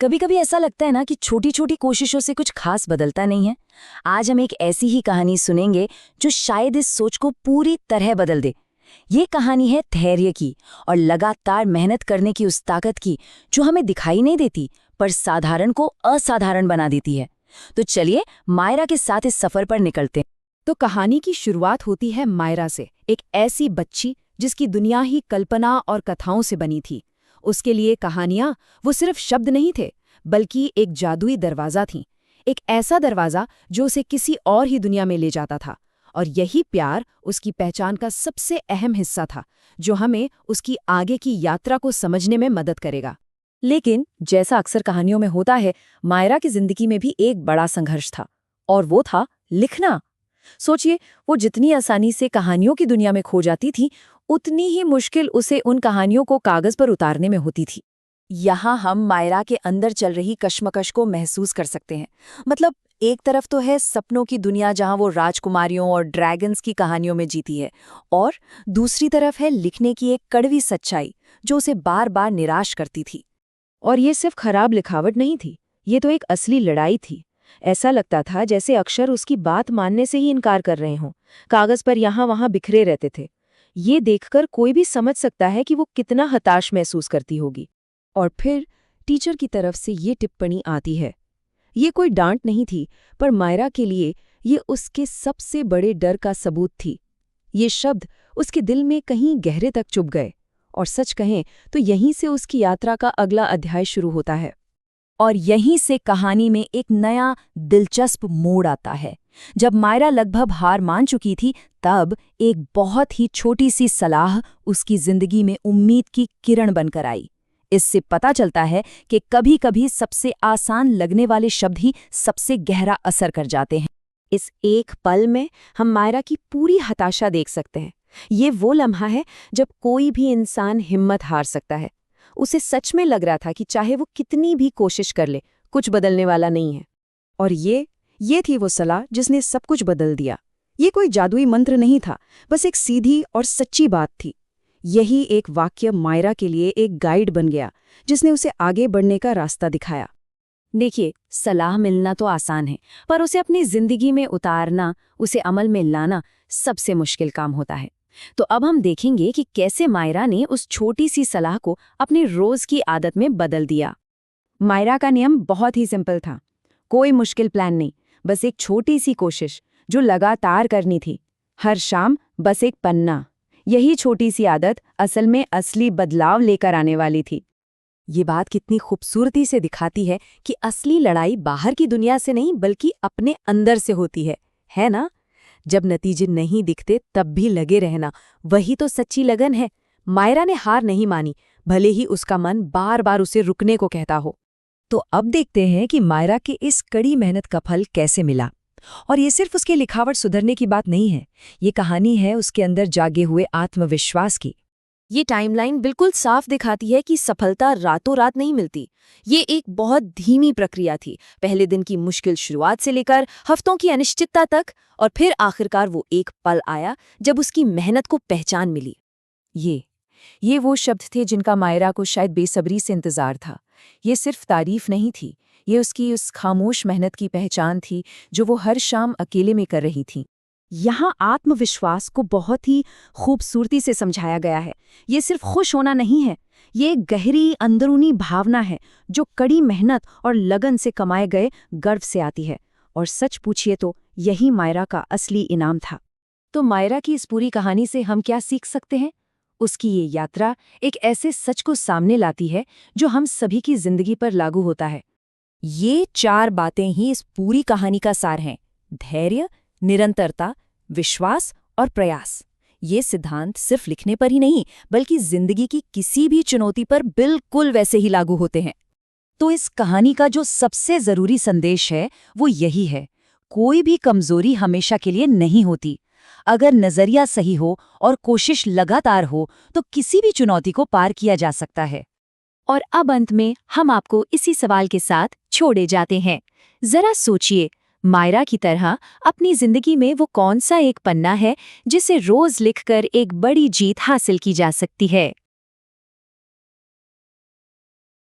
कभी कभी ऐसा लगता है ना कि छोटी छोटी कोशिशों से कुछ खास बदलता नहीं है। आज हम एक ऐसी ही कहानी सुनेंगे जो शायद इस सोच को पूरी तरह बदल दे। ये कहानी है धैर्य की और लगातार मेहनत करने की उस ताकत की जो हमें दिखाई नहीं देती पर साधारण को असाधारण बना देती है। तो चलिए मायरा के साथ इस सफर पर निकलते हैं। तो कहानी की शुरुआत होती है मायरा से, एक ऐसी बच्ची जिसकी दुनिया ही कल्पना और कथाओं से बनी थी। उसके लिए कहानियां वो सिर्फ शब्द नहीं थे, बल्कि एक जादुई दरवाज़ा थी। एक ऐसा दरवाज़ा जो उसे किसी और ही दुनिया में ले जाता था। और यही प्यार उसकी पहचान का सबसे अहम हिस्सा था, जो हमें उसकी आगे की यात्रा को समझने में मदद करेगा। लेकिन जैसा अक्सर कहानियों में होता है, मायरा की जिंदगी में भी एक बड़ा संघर्ष था, और वो था लिखना। सोचिए, वो जितनी आसानी से कहानियों की दुनिया में खो जाती थी, उतनी ही मुश्किल उसे उन कहानियों को कागज पर उतारने में होती थी। यहाँ हम मायरा के अंदर चल रही कश्मकश को महसूस कर सकते हैं। मतलब एक तरफ तो है सपनों की दुनिया जहाँ वो राजकुमारियों और ड्रैगन्स की कहानियों में जीती है, और दूसरी तरफ है लिखने की एक कड़वी सच्चाई जो उसे बार बार निराश करती थी। और ये सिर्फ खराब लिखावट नहीं थी, ये तो एक असली लड़ाई थी। ऐसा लगता था जैसे अक्षर उसकी बात मानने से ही इनकार कर रहे हों, कागज पर यहाँ वहाँ बिखरे रहते थे। ये देखकर कोई भी समझ सकता है कि वो कितना हताश महसूस करती होगी। और फिर टीचर की तरफ से ये टिप्पणी आती है। ये कोई डांट नहीं थी, पर मायरा के लिए ये उसके सबसे बड़े डर का सबूत थी। ये शब्द उसके दिल में कहीं गहरे तक चुभ गए, और सच कहें तो यहीं से उसकी यात्रा का अगला अध्याय शुरू होता है। और यहीं से कहानी में एक नया दिलचस्प मोड़ आता है। जब मायरा लगभग हार मान चुकी थी, तब एक बहुत ही छोटी सी सलाह उसकी जिंदगी में उम्मीद की किरण बनकर आई। इससे पता चलता है कि कभी-कभी सबसे आसान लगने वाले शब्द ही सबसे गहरा असर कर जाते हैं। इस एक पल में हम मायरा की पूरी हताशा देख सकते हैं। ये वो लम्हा है जब कोई भी इंसान हिम्मत हार सकता है। उसे सच में लग रहा था कि चाहे वो कितनी भी कोशिश कर ले, कुछ बदलने वाला नहीं है। और ये थी वो सलाह जिसने सब कुछ बदल दिया। ये कोई जादुई मंत्र नहीं था, बस एक सीधी और सच्ची बात थी। यही एक वाक्य मायरा के लिए एक गाइड बन गया, जिसने उसे आगे बढ़ने का रास्ता दिखाया। देखिए, सलाह मिलना तो आसान है, पर उसे अपनी जिंदगी में उतारना, उसे अमल में लाना सबसे मुश्किल काम होता है। तो अब हम देखेंगे कि कैसे मायरा ने उस छोटी सी सलाह को अपनी रोज की आदत में बदल दिया। मायरा का नियम बहुत ही सिंपल था। कोई मुश्किल प्लान नहीं, बस एक छोटी सी कोशिश जो लगातार करनी थी। हर शाम बस एक पन्ना। यही छोटी सी आदत असल में असली बदलाव लेकर आने वाली थी। ये बात कितनी खूबसूरती से दिखाती है कि असली लड़ाई बाहर की दुनिया से नहीं बल्कि अपने अंदर से होती है ना? जब नतीजे नहीं दिखते तब भी लगे रहना, वही तो सच्ची लगन है। मायरा ने हार नहीं मानी, भले ही उसका मन बार बार उसे रुकने को कहता हो। तो अब देखते हैं कि मायरा के इस कड़ी मेहनत का फल कैसे मिला। और ये सिर्फ उसके लिखावट सुधरने की बात नहीं है, ये कहानी है उसके अंदर जागे हुए आत्मविश्वास की। ये टाइमलाइन बिल्कुल साफ दिखाती है कि सफलता रातों रात नहीं मिलती। ये एक बहुत धीमी प्रक्रिया थी, पहले दिन की मुश्किल शुरुआत से लेकर हफ्तों की अनिश्चितता तक, और फिर आखिरकार वो एक पल आया जब उसकी मेहनत को पहचान मिली। ये वो शब्द थे जिनका मायरा को शायद बेसब्री से इंतजार था। ये सिर्फ तारीफ नहीं थी, ये उसकी उस खामोश मेहनत की पहचान थी जो वो हर शाम अकेले में कर रही थी। यहाँ आत्मविश्वास को बहुत ही खूबसूरती से समझाया गया है। ये सिर्फ खुश होना नहीं है, ये एक गहरी अंदरूनी भावना है जो कड़ी मेहनत और लगन से कमाए गए गर्व से आती है। और सच पूछिए तो यही मायरा का असली इनाम था। तो मायरा की इस पूरी कहानी से हम क्या सीख सकते हैं? उसकी ये यात्रा एक ऐसे सच को सामने लाती है जो हम सभी की जिंदगी पर लागू होता है। ये 4 बातें ही इस पूरी कहानी का सार हैं: धैर्य, निरंतरता, विश्वास और प्रयास। ये सिद्धांत सिर्फ लिखने पर ही नहीं बल्कि जिंदगी की किसी भी चुनौती पर बिल्कुल वैसे ही लागू होते हैं। तो इस कहानी का जो सबसे जरूरी संदेश है वो यही है: कोई भी कमजोरी हमेशा के लिए नहीं होती। अगर नजरिया सही हो और कोशिश लगातार हो तो किसी भी चुनौती को पार किया जा सकता है। और अब अंत में हम आपको इसी सवाल के साथ छोड़े जाते हैं। जरा सोचिए, मायरा की तरह अपनी जिंदगी में वो कौन सा एक पन्ना है जिसे रोज लिखकर एक बड़ी जीत हासिल की जा सकती है।